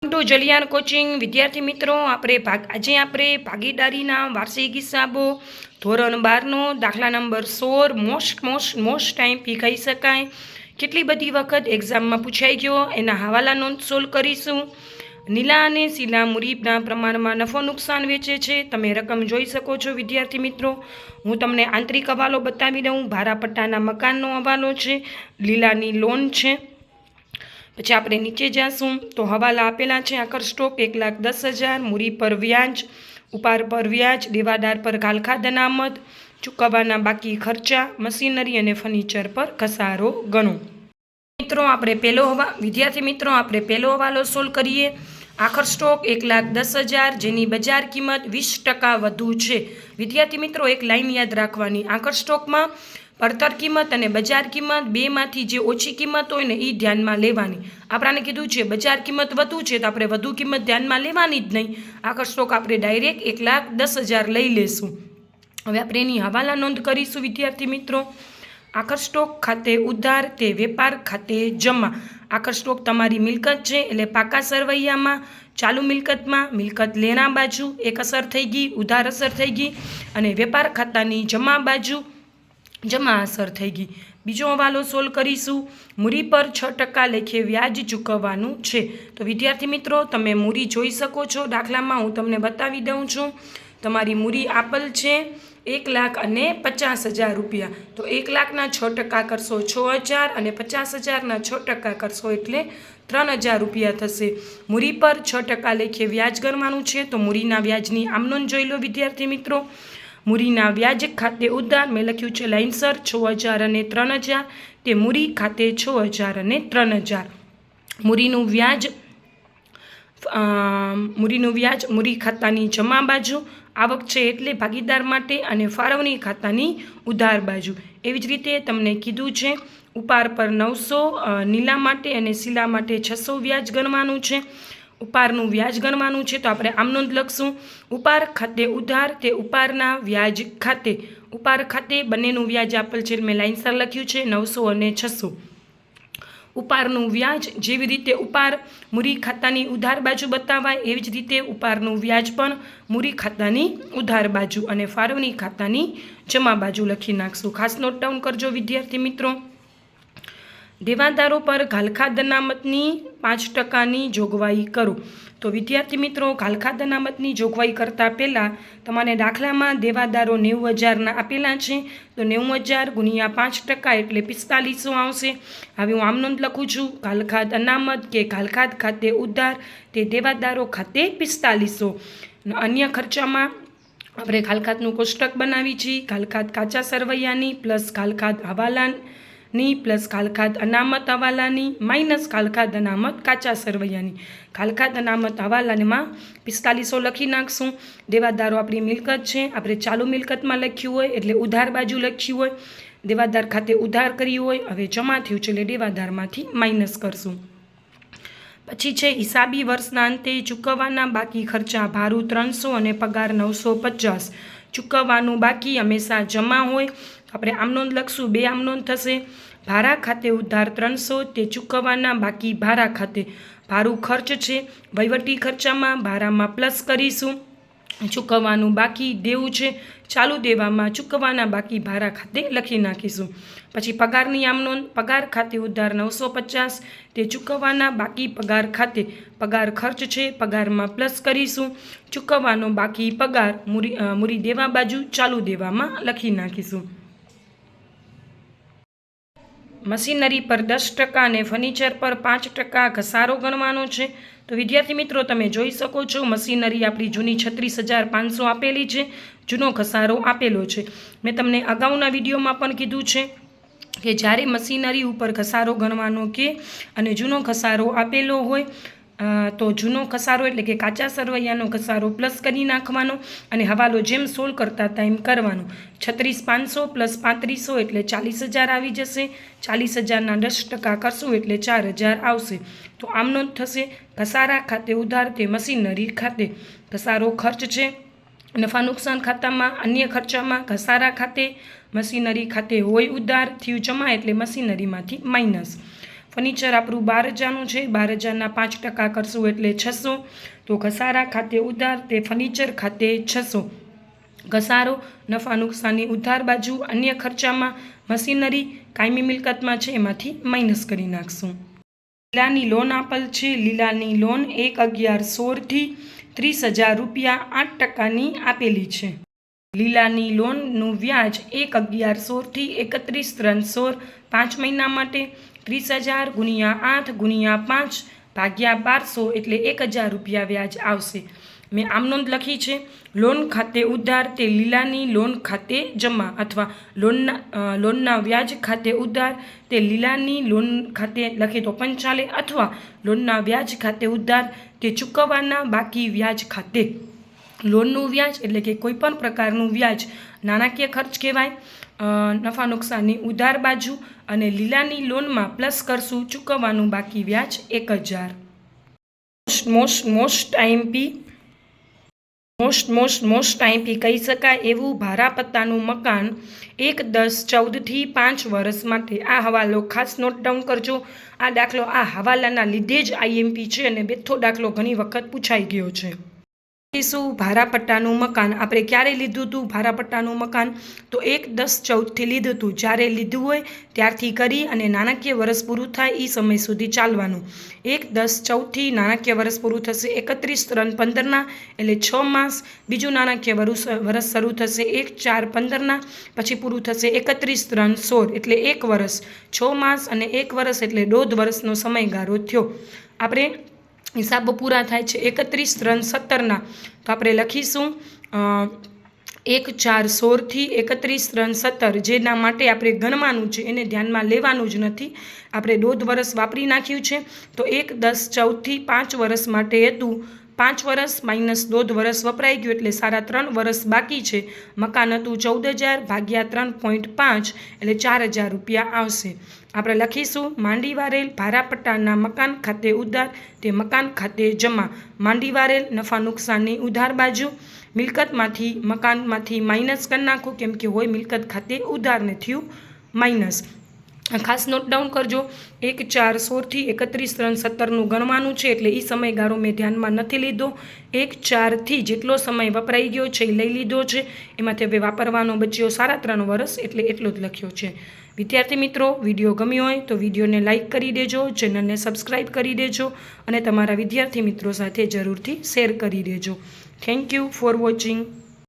Two જલિયાન coaching વિદ્યાર્થી મિત્રો આજે આપણે ભાગીદારીના વાર્ષિક હિસાબો ધોરણ 12નો દાખલા નંબર 16 મોસ્ટ ટાઈમ પી કહી શકાય, કેટલી બધી વખત એક્ઝામમાં પૂછાઈ ગયો એના હવાલા નોંધ સોલ્વ કરીશું. નીલા અને શીલા મુરીબના પ્રમાણમાં નફો નુકસાન વેચે છે. તમે રકમ જોઈ શકો છો વિદ્યાર્થી મિત્રો. હું તમને આંતરિક હવાલો બતાવી દઉં. ભારાપટ્ટાના મકાનનો હવાલો છે, લીલાની લોન છે. પછી આપણે નીચે જાશું તો હવાલા આપેલા છે. આકર સ્ટોક 1,10,000, મૂડી પર વ્યાજ, ઉપાર પર વ્યાજ, દેવાદાર પર ઘાલખાદ અનામત, ચૂકવવાના બાકી ખર્ચા, મશીનરી અને ફર્નિચર પર ઘસારો ગણો. વિદ્યાર્થી મિત્રો આપણે પહેલો હવાલો સોલ્વ કરીએ. આખર સ્ટોક 1,10,000 જેની બજાર કિંમત 20% વધુ છે. વિદ્યાર્થી મિત્રો એક લાઈન યાદ રાખવાની, આખર સ્ટોકમાં પડતર કિંમત અને બજાર કિંમત બેમાંથી જે ઓછી કિંમત હોય ને એ ધ્યાનમાં લેવાની. આપણાને કીધું છે બજાર કિંમત વધુ છે તો આપણે વધુ કિંમત ધ્યાનમાં લેવાની જ નહીં. આખર સ્ટોક આપણે ડાયરેક્ટ 1,10,000 લઈ લેશું. હવે આપણે એની હવાલા નોંધ કરીશું વિદ્યાર્થી મિત્રો. આખર સ્ટોક ખાતે ઉધાર તે વેપાર ખાતે જમા. આખર સ્ટોક તમારી મિલકત છે એટલે પાકા સરવૈયામાં ચાલુ મિલકતમાં મિલકત લેણા બાજુ એક અસર થઈ ગઈ, ઉધાર અસર થઈ ગઈ, અને વેપાર ખાતાની જમા બાજુ જમા અસર થઈ ગઈ. બીજો હવાલો સોલ્વ કરીશું. મૂડી પર 6% લેખે વ્યાજ ચૂકવવાનું છે. તો વિદ્યાર્થી મિત્રો તમે મૂડી જોઈ શકો છો. દાખલામાં હું તમને બતાવી દઉં છું. તમારી મૂડી આપેલ છે 1,50,000 રૂપિયા. તો 1,00,000ના 6% કરશો 6,000 અને 50,000ના 6% કરશો એટલે 3,000 રૂપિયા થશે. મૂડી પર 6% લેખે વ્યાજ ગણવાનું છે. તો મૂડીના વ્યાજની આમ નોંધ જોઈ લો વિદ્યાર્થી મિત્રો. મૂડીના વ્યાજ ખાતે ઉધાર મેં લખ્યું છે લાઇનસર 6,000 અને 3,000. તે મૂડી ખાતે 6,000 અને 3,000. મૂડીનું વ્યાજ મૂડી ખાતાની જમા બાજુ, આવક છે એટલે ભાગીદાર માટે, અને ફાળવણી ખાતાની ઉધાર બાજુ. એવી જ રીતે તમને કીધું છે ઉપાર પર 900 નીલા માટે અને શીલા માટે 600 વ્યાજ ગણવાનું છે. ઉપારનું વ્યાજ ગણવાનું છે તો આપણે આમ નોંધ લખશું. ઉપાર ખાતે ઉધાર તે ઉપારના વ્યાજ ખાતે. ઉપાર ખાતે બંનેનું વ્યાજ આપેલ છે મેં લાઇનસર લખ્યું છે 900 અને 600. ઉપારનું વ્યાજ જેવી રીતે ઉપાર મૂડી ખાતાની ઉધાર બાજુ બતાવાય એવી જ રીતે ઉપારનું વ્યાજ પણ મૂડી ખાતાની ઉધાર બાજુ અને ફાળવણી ખાતાની જમા બાજુ લખી નાખશું. ખાસ નોટ ડાઉન કરજો વિદ્યાર્થી મિત્રો. દેવાદારો પર ઘાલખાદ અનામતની 5%ની જોગવાઈ કરો. તો વિદ્યાર્થી મિત્રો ઘાલખાદ અનામતની જોગવાઈ કરતાં પહેલાં તમારે દાખલામાં દેવાદારો 90,000ના આપેલા છે. તો 90,000 ગુણ્યા 5% એટલે 4500 આવશે. હવે હું આમ નોંધ લખું છું. ઘાલખાદ અનામત કે ઘાલખાદ ખાતે ઉધાર તે દેવાદારો ખાતે 4500. અન્ય ખર્ચામાં આપણે ઘાલખાદનું કોષ્ટક બનાવી છીએ. ઘાલખાદ કાચા સરવૈયાની પ્લસ ઘાલખાદ હવાલાની પ્લસ ઘાલખાદ અનામત હવાલાની માઇનસ ઘાલખાદ અનામત કાચા સરવૈયાની. ઘાલખાદ અનામત હવાલામાં 4500 લખી નાખશું. દેવાદારો આપણી મિલકત છે, આપણે ચાલુ મિલકતમાં લખ્યું હોય એટલે ઉધાર બાજુ લખ્યું હોય. દેવાદાર ખાતે ઉધાર કર્યું હોય, હવે જમા થયું છે એટલે દેવાદારમાંથી માઇનસ કરશું. પછી છે હિસાબી વર્ષના અંતે ચૂકવવાના બાકી ખર્ચા. ભાડું 300 અને પગાર 950. ચૂકવવાનું બાકી હંમેશા જમા હોય. આપણે આમ નોંધ લખશું, બે આમ નોંધ થશે. ભાડા ખાતે ઉધાર 300 તે ચૂકવવાના બાકી ભાડા ખાતે. ભાડું ખર્ચ છે, વહીવટી ખર્ચામાં ભાડામાં પ્લસ કરીશું. ચૂકવવાનું બાકી દેવું છે, ચાલુ દેવામાં ચૂકવવાના બાકી ભાડા ખાતે લખી નાખીશું. પછી પગારની આમ નોંધ. પગાર ખાતે ઉધાર 950 તે ચૂકવવાના બાકી પગાર ખાતે. પગાર ખર્ચ છે, પગારમાં પ્લસ કરીશું. ચૂકવવાનો બાકી પગાર મૂડી દેવા બાજુ ચાલુ દેવામાં લખી નાખીશું. મશીનરી પર 10% અને ફર્નિચર પર 5% ઘસારો ગણવાનો છે. તો વિદ્યાર્થી મિત્રો તમે જોઈ શકો છો મશીનરી આપણી જૂની 36,500 આપેલી છે. જૂનો ઘસારો આપેલો છે. મેં તમને અગાઉના વિડીયોમાં પણ કીધું છે કે જ્યારે મશીનરી ઉપર ઘસારો ગણવાનો કે અને જૂનો ઘસારો આપેલો હોય તો જૂનો ઘસારો એટલે કે કાચા સરવૈયાનો ઘસારો પ્લસ કરી નાખવાનો અને હવાલો જેમ સોલ્વ કરતા હતા એમ કરવાનો. 36,500 પ્લસ 3500 એટલે 40,000 આવી જશે. 40,000ના 10% કરશું એટલે 4,000 આવશે. તો આમ નોંધ થશે. ઘસારા ખાતે ઉધાર તે મશીનરી ખાતે. ઘસારો ખર્ચ છે. નફા નુકસાન ખાતામાં અન્ય ખર્ચામાં ઘસારા ખાતે, મશીનરી ખાતે હોય ઉધાર થયું જમા એટલે મશીનરીમાંથી માઇનસ. ફર્નિચર આપણું 12,000નું છે, 12,000ના 5% કરશું એટલે 600. તો ઘસારા ખાતે ઉધાર તે ફર્નિચર ખાતે 600. ઘસારો નફા નુકસાનની ઉધાર બાજુ અન્ય ખર્ચામાં મશીનરી કાયમી મિલકતમાં છે એમાંથી માઇનસ કરી નાખશું. લીલાની લોન આપેલ છે. લીલાની લોન 1/11/16 થી 30,000 રૂપિયા 8%ની આપેલી છે. લીલાની લોનનું વ્યાજ 1/11/16 થી 31/3/16 5 મહિના માટે 30,000 × 8 × 5 ભાગ્યા 1200 એટલે 1,000 રૂપિયા વ્યાજ આવશે. મેં આમ નોંધ લખી છે. લોન ખાતે ઉધાર તે લીલાની લોન ખાતે જમા અથવા લોનના વ્યાજ ખાતે ઉધાર તે લીલાની લોન ખાતે લખી તો પણ ચાલે, અથવા લોનના વ્યાજ ખાતે ઉધાર તે ચૂકવવાના બાકી વ્યાજ ખાતે. લોનનું વ્યાજ એટલે કે કોઈ પણ પ્રકારનું વ્યાજ નાણાકીય ખર્ચ કહેવાય. નફા નુકસાનની ઉધાર બાજુ અને લીલાની લોનમાં પ્લસ કરશું ચૂકવવાનું બાકી વ્યાજ 1,000. મોસ્ટ આઈપી કહી શકાય એવું ભાડાપટ્ટાનું મકાન 1/10/14 થી 5 વર્ષ માટે. આ હવાલો ખાસ નોટ ડાઉન કરજો. આ દાખલો આ હવાલાના લીધે જ આઈએમપી છે અને બેઠો દાખલો ઘણી વખત પૂછાઈ ગયો છે. શું ભાડાપટ્ટાનું મકાન આપણે ક્યારે લીધું હતું? ભાડાપટ્ટાનું મકાન તો 1/10/14થી લીધું હતું. જ્યારે લીધું હોય ત્યારથી કરી અને નાણાકીય વર્ષ પૂરું થાય એ સમય સુધી ચાલવાનું. 1/10/14થી નાણાકીય વર્ષ પૂરું થશે 31/3/15 એટલે 6 માસ. બીજું નાણાકીય વર્ષ શરૂ થશે 1/4/15 પછી પૂરું થશે 31/3/16 એટલે 1 વર્ષ. 6 માસ અને 1 વર્ષ એટલે 1.5 વર્ષનો સમયગાળો થયો. આપણે હિસાબો પૂરા થાય છે 31/3/17ના, તો આપણે લખીશું 1/4/16 થી 31/3/17 જેના માટે આપણે ગણવાનું છે એને ધ્યાનમાં લેવાનું જ નથી. આપણે 1.5 વર્ષ વાપરી નાખ્યું છે. તો 1/10/14 થી 5 વર્ષ માટે હતું. 5 વર્ષ માઇનસ 1.5 વર્ષ વપરાઈ ગયું એટલે 3.5 વર્ષ બાકી છે. મકાન હતું 14,000 ભાગ્યા 3.5 એટલે 4,000 રૂપિયા આવશે. આપણે લખીશું માંડી વારેલ ભાડાપટ્ટાના મકાન ખાતે ઉધાર તે મકાન ખાતે જમા. માંડી વારેલ નફા નુકસાનની ઉધાર બાજુ મિલકતમાંથી મકાનમાંથી માઇનસ કરી નાખું કેમ કે હોય મિલકત ખાતે ઉધારને થયું માઇનસ. ખાસ નોટ ડાઉન કરજો. 1/4/16 થી 31/3/17નું ગણવાનું છે એટલે એ સમયગાળો મેં ધ્યાનમાં નથી લીધો. 1/4થી જેટલો સમય વપરાઈ ગયો છે એ લઈ લીધો છે. એમાંથી હવે વાપરવાનો બચ્યો 3.5 વર્ષ એટલે એટલો જ લખ્યો છે. વિદ્યાર્થી મિત્રો, વિડીયો ગમ્યો હોય તો વિડીયોને લાઇક કરી દેજો, ચેનલને સબસ્ક્રાઈબ કરી દેજો અને તમારા વિદ્યાર્થી મિત્રો સાથે જરૂરથી શેર કરી દેજો. Thank you for watching.